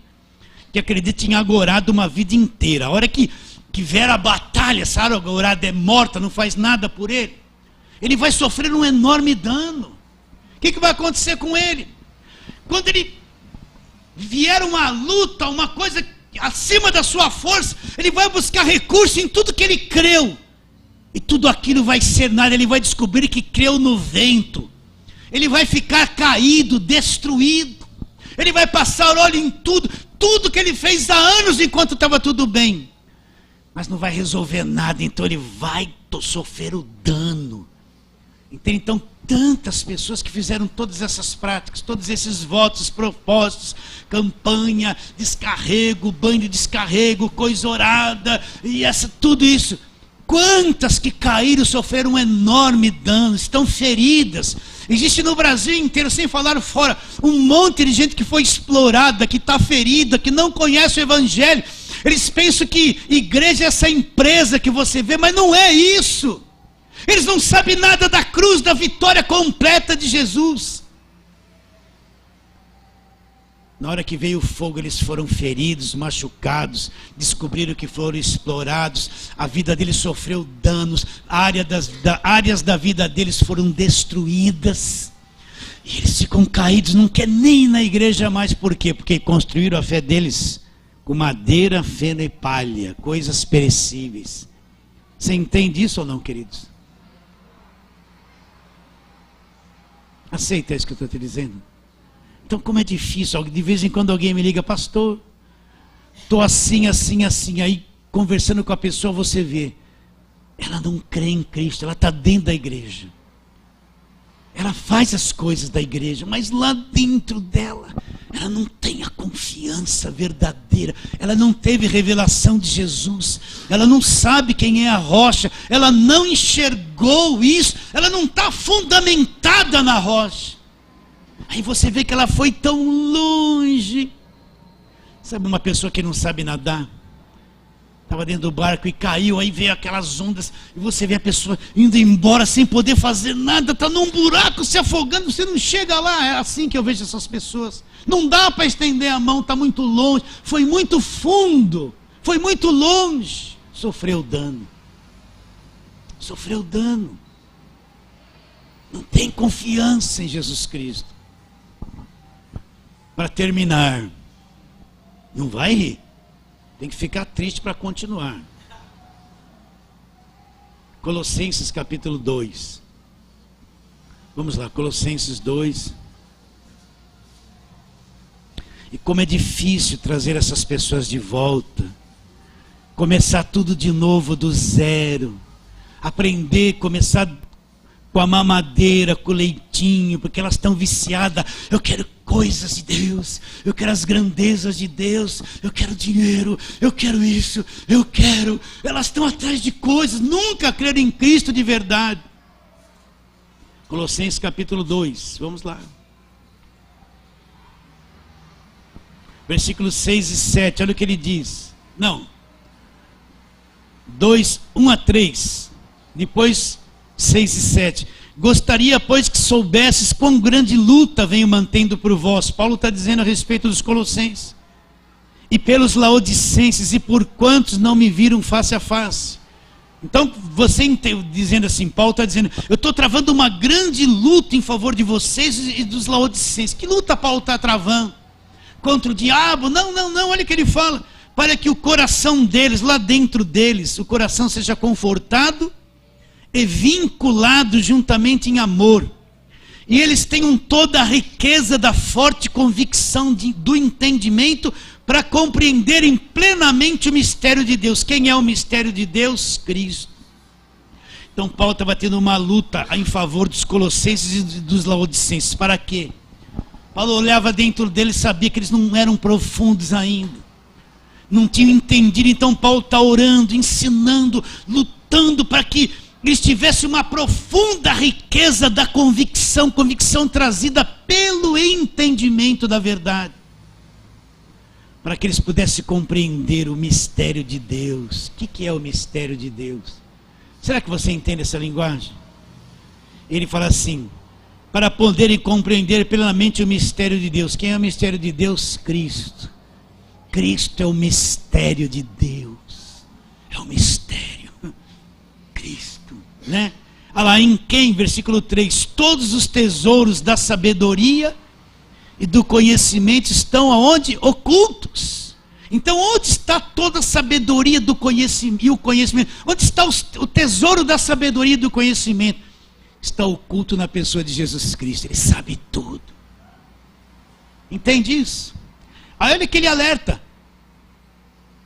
que acredita em agorado uma vida inteira. A hora que vier a batalha, essa agorada é morta, não faz nada por ele, ele vai sofrer um enorme dano. O que vai acontecer com ele? Quando ele vier uma luta, uma coisa acima da sua força, ele vai buscar recurso em tudo que ele creu. E tudo aquilo vai ser nada. Ele vai descobrir que creu no vento. Ele vai ficar caído, destruído. Ele vai passar óleo em tudo. Tudo que ele fez há anos enquanto estava tudo bem. Mas não vai resolver nada. Então ele vai sofrer o dano. Então tantas pessoas que fizeram todas essas práticas, todos esses votos, propósitos, campanha, descarrego, banho de descarrego, coisa orada, e tudo isso. Quantas que caíram, sofreram um enorme dano, estão feridas. Existe no Brasil inteiro, sem falar fora, um monte de gente que foi explorada, que está ferida, que não conhece o evangelho. Eles pensam que igreja é essa empresa que você vê, mas não é isso. Eles não sabem nada da cruz, da vitória completa de Jesus. Na hora que veio o fogo, eles foram feridos, machucados, descobriram que foram explorados, a vida deles sofreu danos, áreas da vida deles foram destruídas. E eles ficam caídos, não querem nem ir na igreja mais. Por quê? Porque construíram a fé deles com madeira, feno e palha, coisas perecíveis. Você entende isso ou não, queridos? Aceita isso que eu estou te dizendo? Então, como é difícil, de vez em quando alguém me liga: pastor, estou assim, assim, assim. Aí, conversando com a pessoa, você vê, ela não crê em Cristo, ela está dentro da igreja. Ela faz as coisas da igreja, mas lá dentro dela, ela não tem a confiança verdadeira. Ela não teve revelação de Jesus. Ela não sabe quem é a rocha. Ela não enxergou isso. Ela não está fundamentada na rocha. Aí você vê que ela foi tão longe. Sabe uma pessoa que não sabe nadar? Estava dentro do barco e caiu, aí veio aquelas ondas, e você vê a pessoa indo embora sem poder fazer nada, está num buraco se afogando, você não chega lá. É assim que eu vejo essas pessoas. Não dá para estender a mão, está muito longe, foi muito fundo, foi muito longe. Sofreu dano. Sofreu dano. Não tem confiança em Jesus Cristo. Para terminar, não vai rir. Tem que ficar triste para continuar. Colossenses capítulo 2. Vamos lá, Colossenses 2. E como é difícil trazer essas pessoas de volta. Começar tudo de novo do zero. Aprender, começar com a mamadeira, com o leitinho, porque elas estão viciadas. Eu quero coisas de Deus, eu quero as grandezas de Deus, eu quero dinheiro, eu quero isso, eu quero. Elas estão atrás de coisas, nunca creram em Cristo de verdade. Colossenses capítulo 2, vamos lá. Versículos 6 e 7, olha o que ele diz. Não, 2, 1 a 3, depois 6 e 7. Gostaria, pois, que soubesses quão grande luta venho mantendo por vós. Paulo está dizendo a respeito dos colossenses. E pelos laodicenses, e por quantos não me viram face a face. Então, você dizendo assim, Paulo está dizendo: eu estou travando uma grande luta em favor de vocês e dos laodicenses. Que luta Paulo está travando? contra o diabo. Não, não, não, olha o que ele fala. Para que o coração deles, lá dentro deles, o coração seja confortado e vinculado juntamente em amor. E eles tenham toda a riqueza da forte convicção do entendimento para compreenderem plenamente o mistério de Deus. Quem é o mistério de Deus? Cristo. Então Paulo estava tendo uma luta em favor dos colossenses e dos laodicenses. Para quê? Paulo olhava dentro deles e sabia que eles não eram profundos ainda. Não tinham entendido. Então Paulo está orando, ensinando, lutando para que eles tivessem uma profunda riqueza da convicção trazida pelo entendimento da verdade. Para que eles pudessem compreender o mistério de Deus. O que é o mistério de Deus? Será que você entende essa linguagem? Ele fala assim: para poderem compreender plenamente o mistério de Deus. Quem é o mistério de Deus? Cristo. Cristo é o mistério de Deus. É o mistério. Cristo, né? Olha lá, em quem, versículo 3, todos os tesouros da sabedoria e do conhecimento estão aonde? Ocultos. Então onde está toda a sabedoria do conhecimento e o conhecimento? Onde está o tesouro da sabedoria e do conhecimento? Está oculto na pessoa de Jesus Cristo. Ele sabe tudo. Entende isso? Aí olha que ele alerta: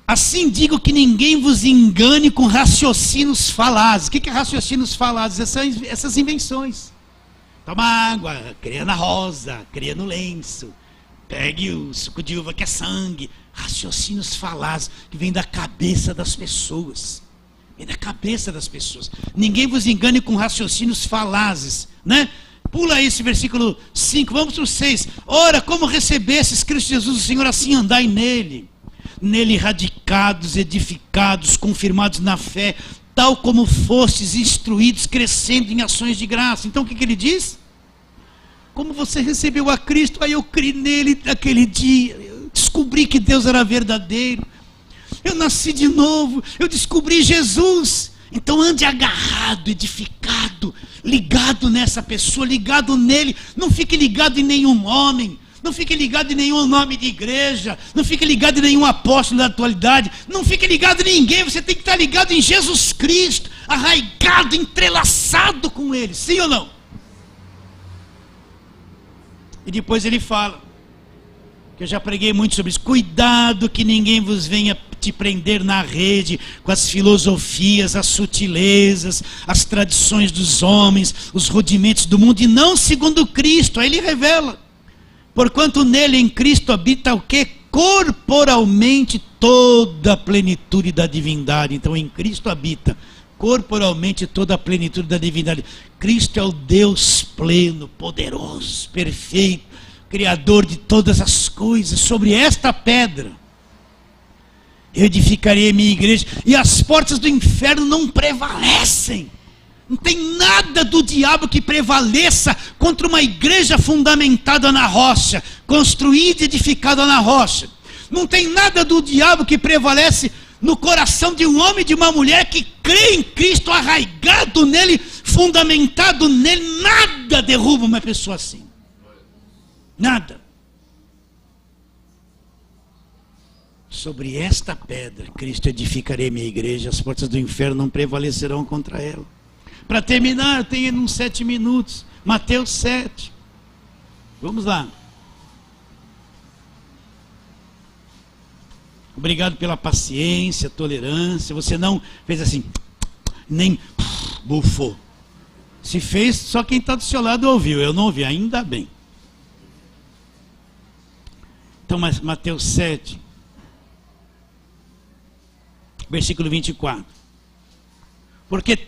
assim digo que ninguém vos engane com raciocínios falazes. O que é raciocínios falazes? Essas invenções. Toma água, cria na rosa, cria no lenço, pegue o suco de uva que é sangue. Raciocínios falazes que vem da cabeça das pessoas. Vem da cabeça das pessoas. Ninguém vos engane com raciocínios falazes, né? Pula esse versículo 5, vamos para o 6. Ora, como recebestes Cristo Jesus o Senhor, assim andai nele. Nele radicados, edificados, confirmados na fé, tal como fostes instruídos, crescendo em ações de graça. Então o que ele diz? Como você recebeu a Cristo, aí eu criei nele naquele dia, eu descobri que Deus era verdadeiro, eu nasci de novo, eu descobri Jesus. Então ande agarrado, edificado, ligado nessa pessoa, ligado nele. Não fique ligado em nenhum homem, não fique ligado em nenhum nome de igreja, não fique ligado em nenhum apóstolo da atualidade, não fique ligado em ninguém. Você tem que estar ligado em Jesus Cristo, arraigado, entrelaçado com ele, sim ou não? E depois ele fala, que eu já preguei muito sobre isso: cuidado que ninguém vos venha te prender na rede com as filosofias, as sutilezas, as tradições dos homens, os rudimentos do mundo, e não segundo Cristo. Aí ele revela: porquanto nele, em Cristo, habita o quê? Corporalmente toda a plenitude da divindade. Então em Cristo habita corporalmente toda a plenitude da divindade. Cristo é o Deus pleno, poderoso, perfeito, Criador de todas as coisas. Sobre esta pedra eu edificarei a minha igreja, e as portas do inferno não prevalecem. Não tem nada do diabo que prevaleça contra uma igreja fundamentada na rocha, construída e edificada na rocha. Não tem nada do diabo que prevalece no coração de um homem e de uma mulher que crê em Cristo, arraigado nele, fundamentado nele. Nada derruba uma pessoa assim. Nada. Sobre esta pedra, Cristo edificarei minha igreja, as portas do inferno não prevalecerão contra ela. Para terminar, eu tenho uns 7 minutos. Mateus 7. Vamos lá. Obrigado pela paciência, tolerância. Você não fez assim, nem bufou. Se fez, só quem está do seu lado ouviu. Eu não ouvi, ainda bem. Então, Mateus 7, versículo 24. Porque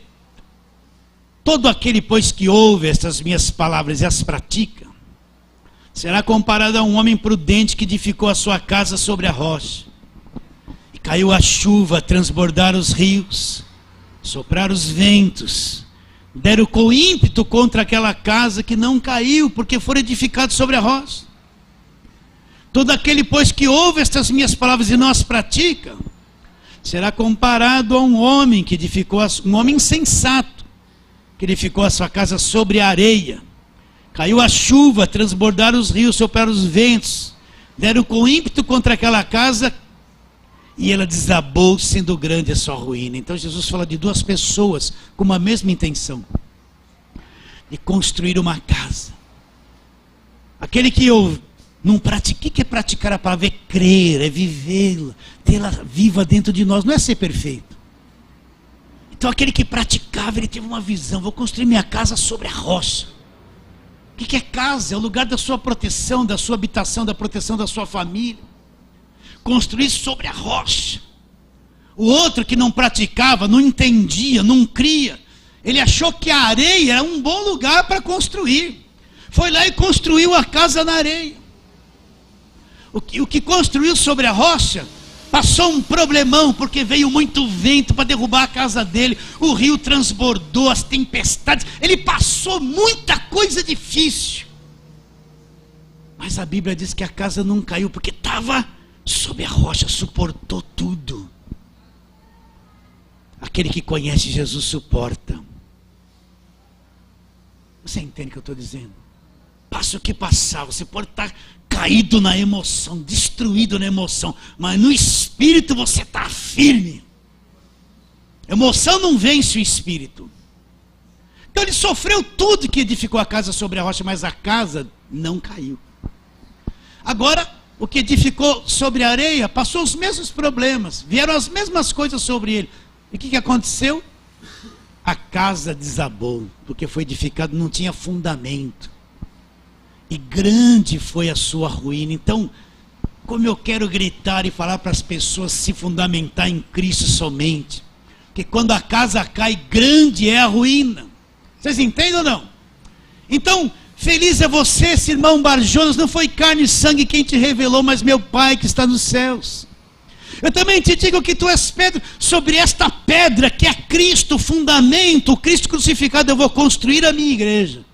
todo aquele, pois, que ouve estas minhas palavras e as pratica, será comparado a um homem prudente que edificou a sua casa sobre a rocha. E caiu a chuva, transbordaram os rios, sopraram os ventos, deram com ímpeto contra aquela casa, que não caiu, porque foi edificado sobre a rocha. Todo aquele, pois, que ouve estas minhas palavras e não as pratica, será comparado a um homem que edificou, um homem insensato, que edificou a sua casa sobre a areia. Caiu a chuva, transbordaram os rios, sopraram os ventos, deram com ímpeto contra aquela casa e ela desabou, sendo grande a sua ruína. Então Jesus fala de duas pessoas com uma mesma intenção, de construir uma casa. Aquele que eu não pratica, o que é praticar a palavra? É crer, é vivê-la, tê-la viva dentro de nós, não é ser perfeito. Então aquele que praticava, ele teve uma visão: vou construir minha casa sobre a rocha. O que é casa? É o lugar da sua proteção, da sua habitação, da proteção da sua família. Construir sobre a rocha. O outro que não praticava, não entendia, não cria, ele achou que a areia era um bom lugar para construir. Foi lá e construiu a casa na areia. O que construiu sobre a rocha passou um problemão, porque veio muito vento para derrubar a casa dele. O rio transbordou, as tempestades. Ele passou muita coisa difícil. Mas a Bíblia diz que a casa não caiu, porque estava sob a rocha, suportou tudo. Aquele que conhece Jesus suporta. Você entende o que eu estou dizendo? Passa o que passar, você pode estar caído na emoção, destruído na emoção, mas no espírito você está firme. Emoção não vence o espírito. Então ele sofreu tudo que edificou a casa sobre a rocha, mas a casa não caiu. Agora, o que edificou sobre a areia passou os mesmos problemas, vieram as mesmas coisas sobre ele. E o que aconteceu? A casa desabou, porque foi edificado, não tinha fundamento. E grande foi a sua ruína. Então, como eu quero gritar e falar para as pessoas se fundamentar em Cristo somente, porque quando a casa cai, grande é a ruína. Vocês entendem ou não? Então, feliz é você, esse irmão Barjonas, não foi carne e sangue quem te revelou, mas meu Pai que está nos céus. Eu também te digo que tu és pedra, sobre esta pedra que é Cristo, o fundamento, o Cristo crucificado, eu vou construir a minha igreja.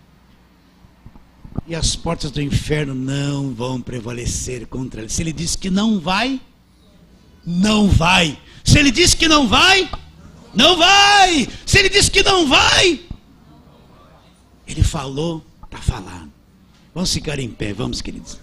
E as portas do inferno não vão prevalecer contra ele. Se ele diz que não vai, não vai. Se ele diz que não vai, não vai. Se ele diz que não vai, ele falou, está falando. Vamos ficar em pé, vamos, queridos.